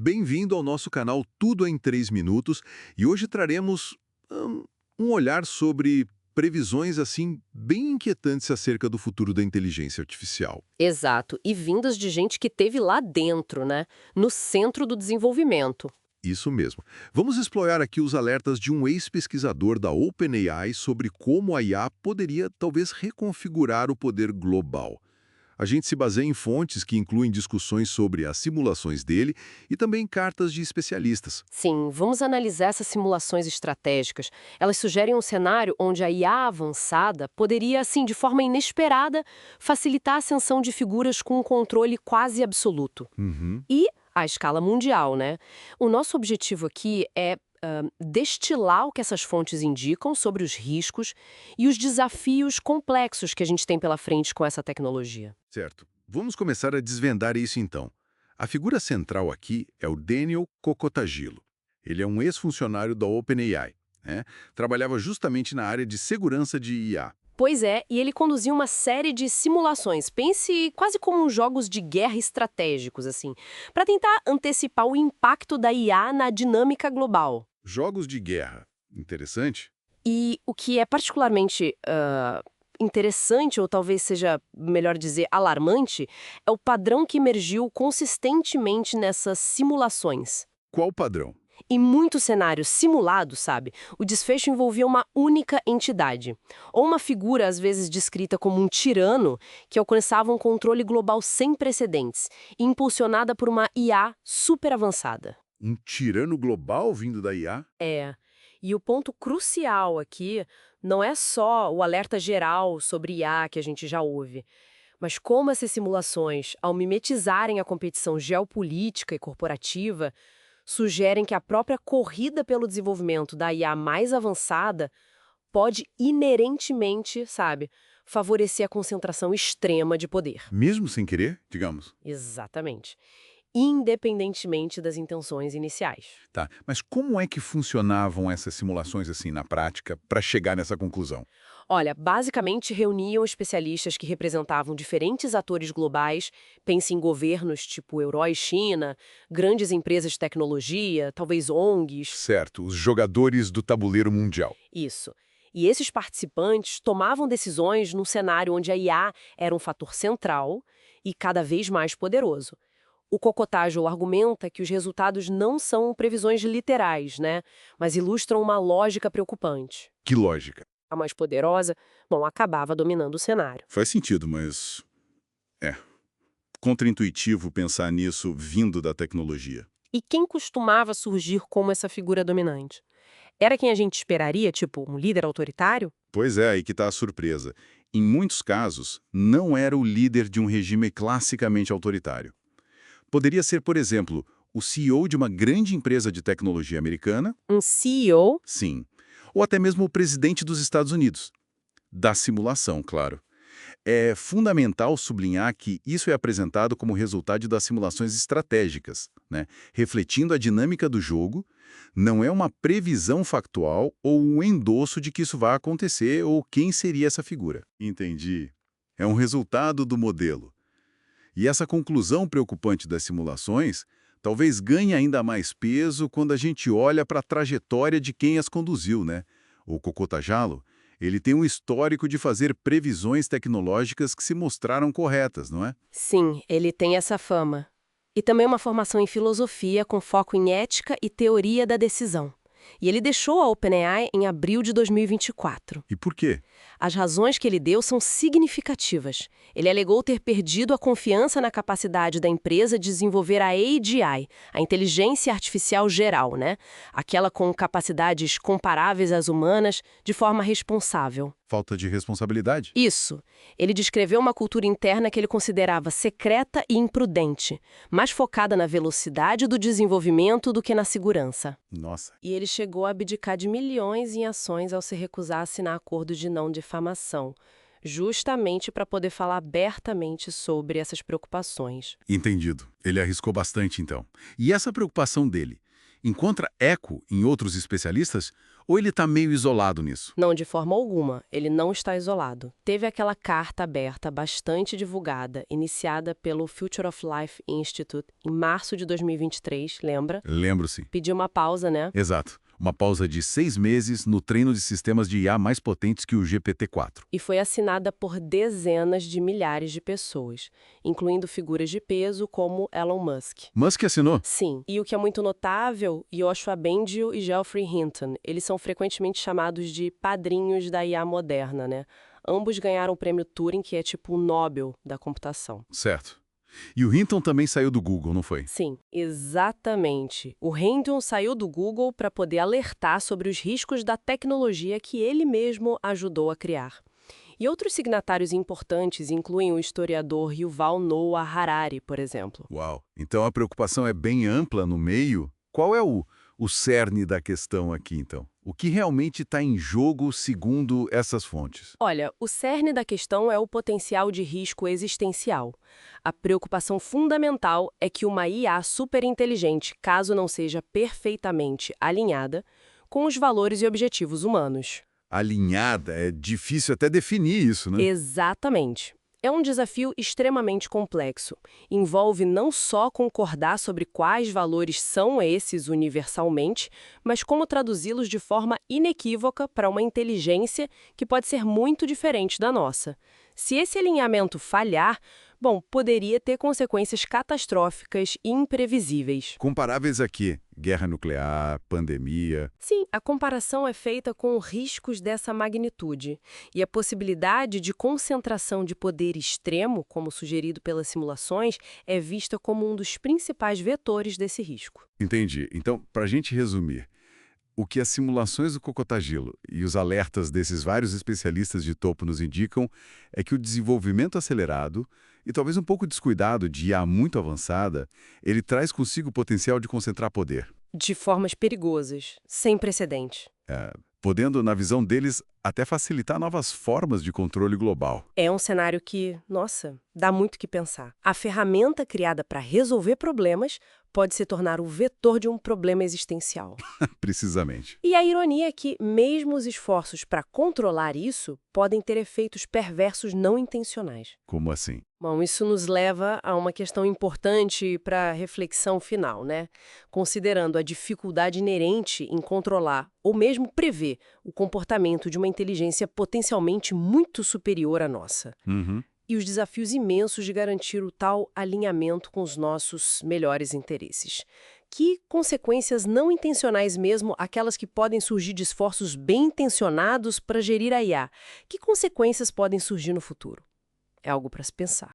Bem-vindo ao nosso canal Tudo em 3 Minutos e hoje traremos um olhar sobre previsões assim bem inquietantes acerca do futuro da inteligência artificial. Exato, e vindas de gente que teve lá dentro, né? No centro do desenvolvimento. Isso mesmo. Vamos explorar aqui os alertas de um ex-pesquisador da OpenAI sobre como a IA poderia talvez reconfigurar o poder global. A gente se baseia em fontes que incluem discussões sobre as simulações dele e também cartas de especialistas. Sim, vamos analisar essas simulações estratégicas. Elas sugerem um cenário onde a IA avançada poderia, assim, de forma inesperada, facilitar a ascensão de figuras com um controle quase absoluto. Uhum. E à escala mundial, né? O nosso objetivo aqui é destilar o que essas fontes indicam sobre os riscos e os desafios complexos que a gente tem pela frente com essa tecnologia. Certo. Vamos começar a desvendar isso então. A figura central aqui é o Daniel Kokotajilo. Ele é um ex-funcionário da OpenAI, né? Trabalhava justamente na área de segurança de IA. Pois é, e ele conduziu uma série de simulações, pense quase como uns jogos de guerra estratégicos, assim, para tentar antecipar o impacto da IA na dinâmica global. Jogos de guerra. Interessante? E o que é particularmente interessante, ou talvez seja melhor dizer alarmante, é o padrão que emergiu consistentemente nessas simulações. Qual padrão? Em muitos cenários simulados, sabe, o desfecho envolvia uma única entidade, ou uma figura às vezes descrita como um tirano que alcançava um controle global sem precedentes, e impulsionada por uma IA super avançada. Um tirano global vindo da IA? É. E o ponto crucial aqui não é só o alerta geral sobre IA que a gente já ouve, mas como essas simulações, ao mimetizarem a competição geopolítica e corporativa, sugerem que a própria corrida pelo desenvolvimento da IA mais avançada pode inerentemente, sabe, favorecer a concentração extrema de poder. Mesmo sem querer, digamos. Exatamente. Independentemente das intenções iniciais. Tá, mas como é que funcionavam essas simulações assim na prática para chegar nessa conclusão? Olha, basicamente reuniam especialistas que representavam diferentes atores globais, pense em governos tipo Euro e China, grandes empresas de tecnologia, talvez ONGs, Certo, os jogadores do tabuleiro mundial. isso. E esses participantes tomavam decisões num cenário onde a IA era um fator central e cada vez mais poderoso. O Kokotajo argumenta que os resultados não são previsões literais, né, mas ilustram uma lógica preocupante. Que lógica. A mais poderosa, bom, acabava dominando o cenário. Faz sentido, mas é contraintuitivo pensar nisso vindo da tecnologia. E quem costumava surgir como essa figura dominante? Era quem a gente esperaria, tipo um líder autoritário? Pois é, aí que está a surpresa. Em muitos casos, não era o líder de um regime classicamente autoritário. Poderia ser, por exemplo, o CEO de uma grande empresa de tecnologia americana, Um CEO? sim, ou até mesmo o presidente dos Estados Unidos. Da simulação, claro. É fundamental sublinhar que isso é apresentado como resultado das simulações estratégicas, né? Refletindo a dinâmica do jogo, não é uma previsão factual ou um endosso de que isso vai acontecer ou quem seria essa figura. Entendi. É um resultado do modelo. E essa conclusão preocupante das simulações talvez ganhe ainda mais peso quando a gente olha para a trajetória de quem as conduziu, né? O Kokotajalo, ele tem um histórico de fazer previsões tecnológicas que se mostraram corretas, não é? Sim, ele tem essa fama. E também uma formação em filosofia com foco em ética e teoria da decisão. E ele deixou a OpenAI em abril de 2024. E por quê? As razões que ele deu são significativas. Ele alegou ter perdido a confiança na capacidade da empresa de desenvolver a AGI, a inteligência artificial geral, né? Aquela com capacidades comparáveis às humanas, de forma responsável. Falta de responsabilidade? Isso. Ele descreveu uma cultura interna que ele considerava secreta e imprudente, mais focada na velocidade do desenvolvimento do que na segurança. Nossa. E ele chegou a abdicar de milhões em ações ao se recusar a assinar acordos de não difamação, justamente para poder falar abertamente sobre essas preocupações. Entendido. Ele arriscou bastante, então. E essa preocupação dele? encontra eco em outros especialistas ou ele está meio isolado nisso? Não, de forma alguma, ele não está isolado. Teve aquela carta aberta bastante divulgada, iniciada pelo Future of Life Institute em março de 2023, lembra? Lembro, sim. Pediu uma pausa, né? Exato. Uma pausa de 6 meses no treino de sistemas de IA mais potentes que o GPT-4. E foi assinada por dezenas de milhares de pessoas, incluindo figuras de peso como Elon Musk. Musk assinou? Sim, e o que é muito notável, Yoshua Bengio e Geoffrey Hinton, eles são frequentemente chamados de padrinhos da IA moderna, né? Ambos ganharam o prêmio Turing, que é tipo o Nobel da computação. Certo. E o Hinton também saiu do Google, não foi? Sim, exatamente. O Hinton saiu do Google para poder alertar sobre os riscos da tecnologia que ele mesmo ajudou a criar. E outros signatários importantes incluem o historiador Yuval Noah Harari, por exemplo. Uau! Então a preocupação é bem ampla no meio. Qual é o cerne da questão aqui, então? O que realmente está em jogo segundo essas fontes? Olha, o cerne da questão é o potencial de risco existencial. A preocupação fundamental é que uma IA superinteligente, caso não seja perfeitamente alinhada, com os valores e objetivos humanos. Alinhada, é difícil até definir isso, né? Exatamente. É um desafio extremamente complexo. Envolve não só concordar sobre quais valores são esses universalmente, mas como traduzi-los de forma inequívoca para uma inteligência que pode ser muito diferente da nossa. Se esse alinhamento falhar, bom, poderia ter consequências catastróficas e imprevisíveis. Comparáveis aqui, guerra nuclear, pandemia. Sim, a comparação é feita com riscos dessa magnitude. E a possibilidade de concentração de poder extremo, como sugerido pelas simulações, é vista como um dos principais vetores desse risco. Entendi. Então, para a gente resumir, o que as simulações do Cocotagilo e os alertas desses vários especialistas de topo nos indicam é que o desenvolvimento acelerado e talvez um pouco descuidado de IA muito avançada, ele traz consigo o potencial de concentrar poder, De formas perigosas, sem precedente. podendo, na visão deles, até facilitar novas formas de controle global. É um cenário que, nossa, dá muito o que pensar. A ferramenta criada para resolver problemas pode se tornar o vetor de um problema existencial. Precisamente. E a ironia é que, mesmo os esforços para controlar isso podem ter efeitos perversos não intencionais. Como assim? Bom, isso nos leva a uma questão importante para a reflexão final, né? Considerando a dificuldade inerente em controlar ou mesmo prever o comportamento de uma inteligência potencialmente muito superior à nossa. Uhum. E os desafios imensos de garantir o tal alinhamento com os nossos melhores interesses. Que consequências não intencionais mesmo, aquelas que podem surgir de esforços bem intencionados para gerir a IA, que consequências podem surgir no futuro? É algo para se pensar.